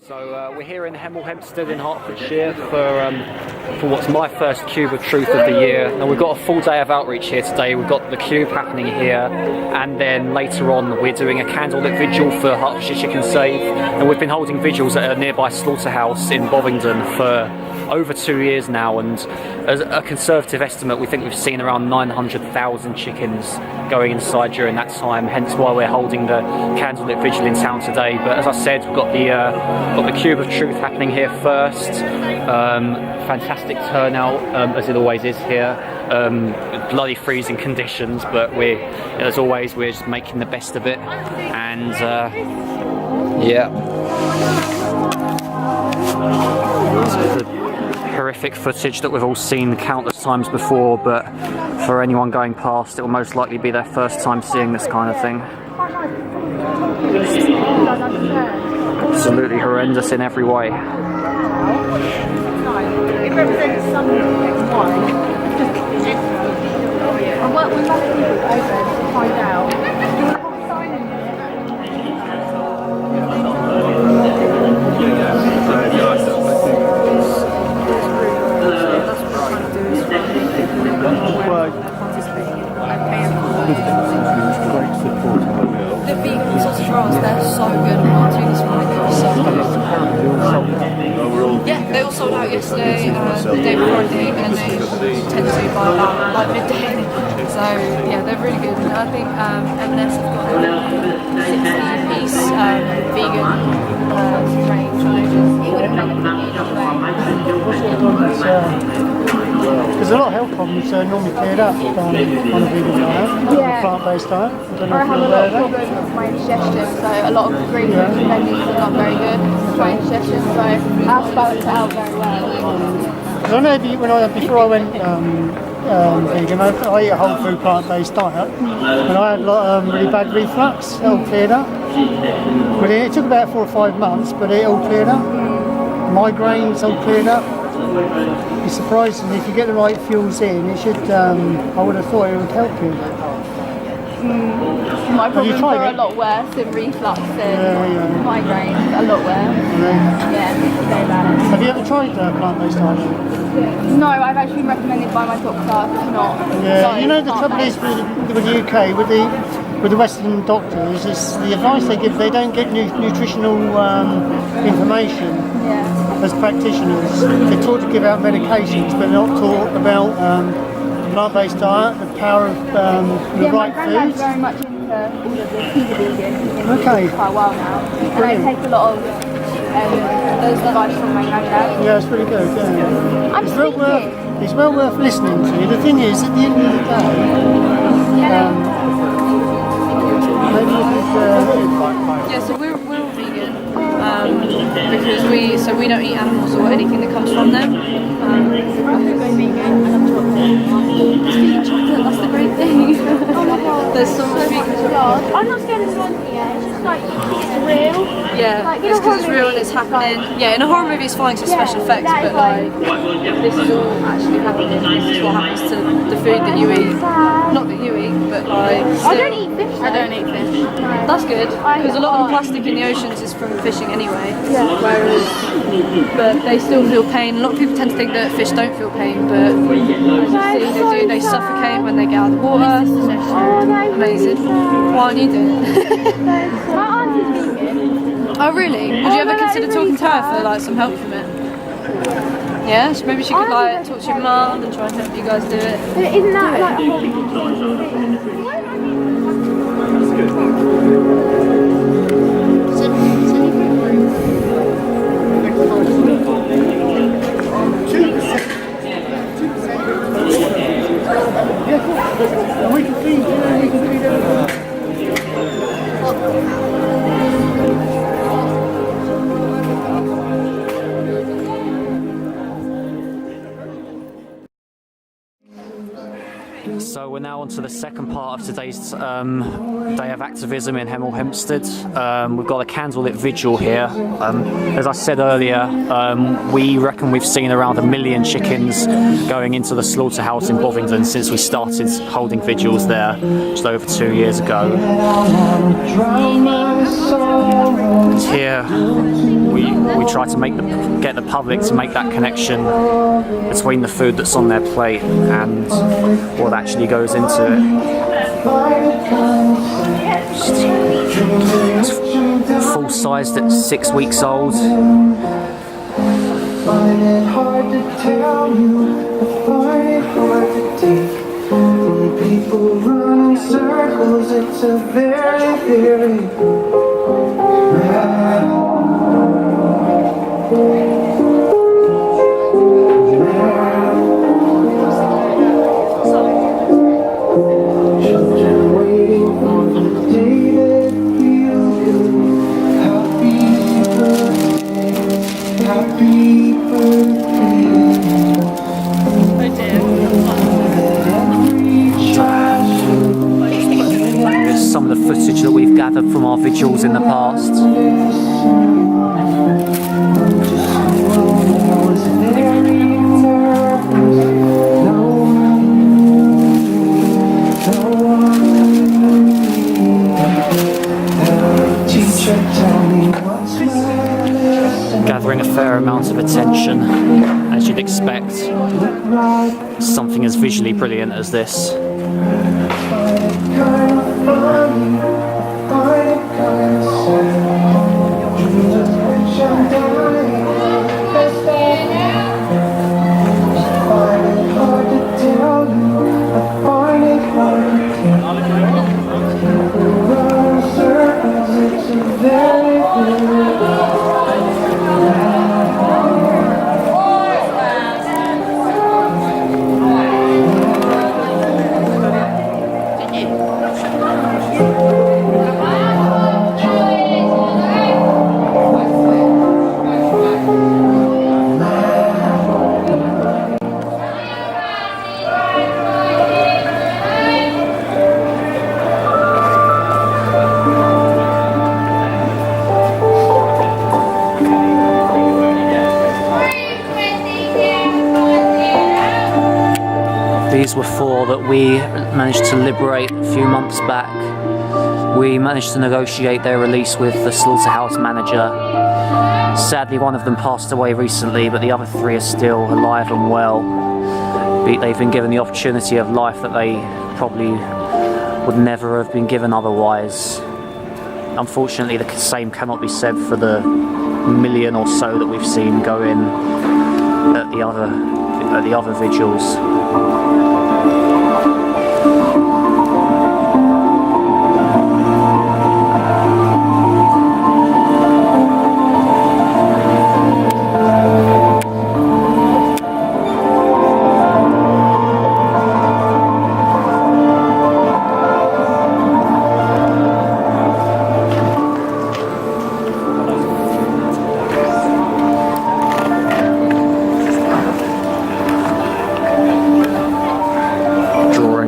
So we're here in Hemel Hempstead in Hertfordshire for what's my first Cube of Truth of the year. And we've got a full day of outreach here today. We've got the Cube happening here, and then later on we're doing a candlelit vigil for Hertfordshire Chicken Save. And we've been holding vigils at a nearby slaughterhouse in Bovingdon for over 2 years now, and as a conservative estimate we think we've seen around 900,000 chickens going inside during that time, hence why we're holding the candlelit vigil in town today. But as I said, we've got the Cube of Truth happening here first. Fantastic turnout, as it always is here. Bloody freezing conditions, but as always we're just making the best of it. And yeah, this is the horrific footage that we've all seen countless times before, but for anyone going past it will most likely be their first time seeing this kind of thing. Absolutely horrendous in every way. It represents something I work with other people over to find out. The vegan sausage rolls, they're so good. This morning they were so good. Yeah, they all sold out yesterday, the day before I think, and they tend to by about like midday. So yeah, they're really good. And I think M&S have got a 60-piece vegan range. It would have been there's a lot of health problems normally cleared up on a vegan diet, yeah. Plant-based diet. I have a lot of problems with my indigestion, so a lot of green fruits and veggies are not very good for my indigestion, so I have to balance it out very well. Because I know before I went vegan, I ate a whole food plant-based diet, and I had a lot of really bad reflux. It all cleared up. But it took about 4 or 5 months, but it all cleared up. Migraines all cleared up. It's surprising if you get the right fuels in. It should. I would have thought it would help you. My problems are a lot worse in reflux and migraines. A lot worse. Yeah, very bad. Have you ever tried plant-based diet? No, I've actually been recommended by my doctor to not. Yeah, so you know the trouble is with the UK, with the Western doctors, is the advice they give. They don't get nutritional information. Yeah. As practitioners, they're taught to give out medications, but they're not taught about plant-based diet, the power of the right foods. Very much into all of this. He's a vegan. Okay. For quite a while now, and I take a lot of those advice from my granddad. Yeah, it's pretty good. Yeah. I'm it's well worth listening to. The thing is, at the end of the day, maybe yeah, so we're all vegan because we don't eat animals or anything that comes from them. I'm vegan. Chocolate, that's the great thing. Oh my god. There's so much vegan chocolate. I'm not scared of something yet. It's just like it's real. Yeah, like, it's because it's real and it's happening. Yeah, in a horror movie it's fine because it's special effects, but like this is all actually happening. This is what happens to the food that you eat. Not that you eat, but like. Still, I don't eat fish. I don't eat fish. No. That's good because a lot of the plastic in the oceans is from fishing anyway. Yeah. But they still feel pain. A lot of people tend to think that fish don't feel pain, but as you see, they do. They suffocate when they get out of the water. Amazing. Why aren't you doing it? My auntie's vegan. Oh really? Would you ever consider talking to her for like some help from it? Yeah, so maybe she could like talk to your mum and try and help you guys do it. But isn't that like a whole thing? So we're now on to the second part of today's day of activism in Hemel Hempstead. We've got a candlelit vigil here. As I said earlier, we reckon we've seen around 1 million chickens going into the slaughterhouse in Bovingdon since we started holding vigils there just over 2 years ago. And here we try to get the public to make that connection between the food that's on their plate and what actually goes into it. It's full-sized at 6 weeks old. Find it hard to tell you, I find it hard to take. When people run in circles, it's a very, very some of the footage that we've gathered from our vigils in the past. Gathering a fair amount of attention, as you'd expect, something as visually brilliant as this. These were 4 that we managed to liberate a few months back. We managed to negotiate their release with the slaughterhouse manager. Sadly, one of them passed away recently, but the other 3 are still alive and well. They've been given the opportunity of life that they probably would never have been given otherwise. Unfortunately, the same cannot be said for the 1 million or so that we've seen go in at the other vigils.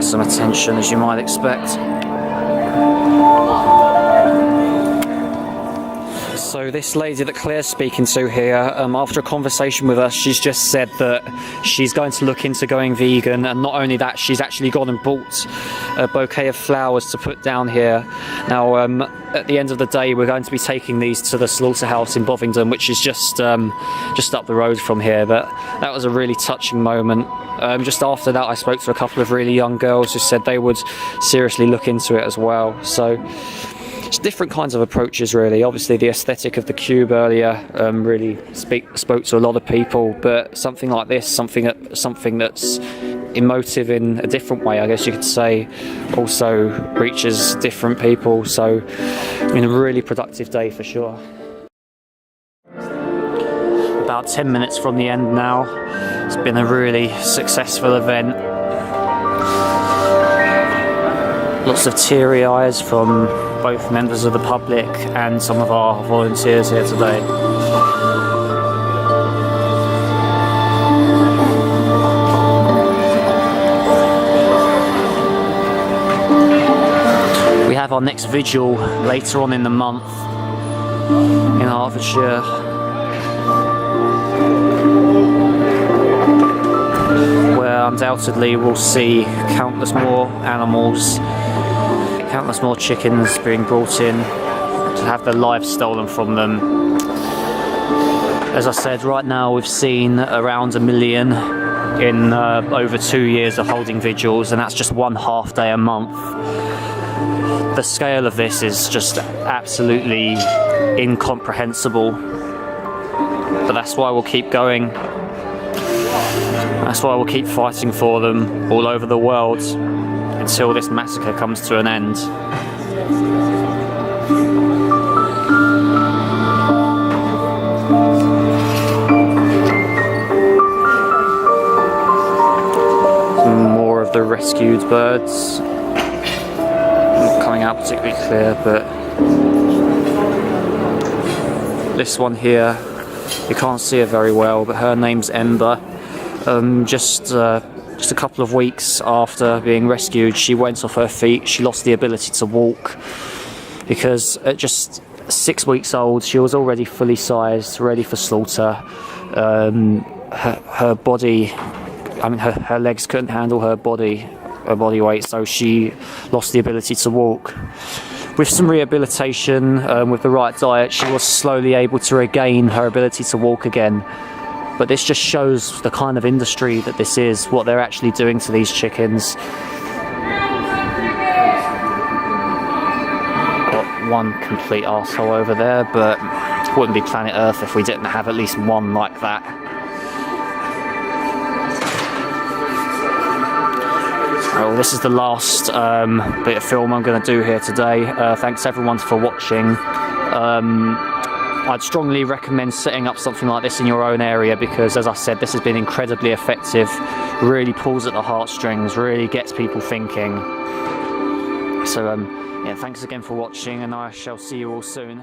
Some attention, as you might expect. So this lady that Claire's speaking to here, after a conversation with us, she's just said that she's going to look into going vegan, and not only that, she's actually gone and bought a bouquet of flowers to put down here. Now, at the end of the day, we're going to be taking these to the slaughterhouse in Bovingdon, which is just up the road from here. But that was a really touching moment. Just after that, I spoke to a couple of really young girls who said they would seriously look into it as well. So it's different kinds of approaches, really. Obviously, the aesthetic of the cube earlier really spoke to a lot of people, but something like this, something that's emotive in a different way, I guess you could say, also reaches different people. So it's been a really productive day for sure. About 10 minutes from the end now. It's been a really successful event. Lots of teary eyes from both members of the public and some of our volunteers here today. have our next vigil later on in the month in Hertfordshire. Where undoubtedly we'll see countless more animals, countless more chickens being brought in to have their lives stolen from them. As I said, right now we've seen around 1 million in over 2 years of holding vigils, and that's just 1 half day a month. The scale of this is just absolutely incomprehensible, but that's why we'll keep going. That's why we'll keep fighting for them all over the world until this massacre comes to an end. More of the rescued birds. Not coming out particularly clear, but this one here, you can't see her very well, but her name's Ember. Just a couple of weeks after being rescued, she went off her feet. She lost the ability to walk because at just 6 weeks old, she was already fully sized, ready for slaughter. Her body, I mean, her legs couldn't handle her body weight, so she lost the ability to walk. With some rehabilitation, with the right diet, she was slowly able to regain her ability to walk again. But this just shows the kind of industry that this is, what they're actually doing to these chickens. Got one complete arsehole over there, but it wouldn't be planet Earth if we didn't have at least one like that. Well, this is the last bit of film I'm going to do here today. Thanks everyone for watching. I'd strongly recommend setting up something like this in your own area because, as I said, this has been incredibly effective. Really pulls at the heartstrings, really gets people thinking. So, yeah, thanks again for watching, and I shall see you all soon.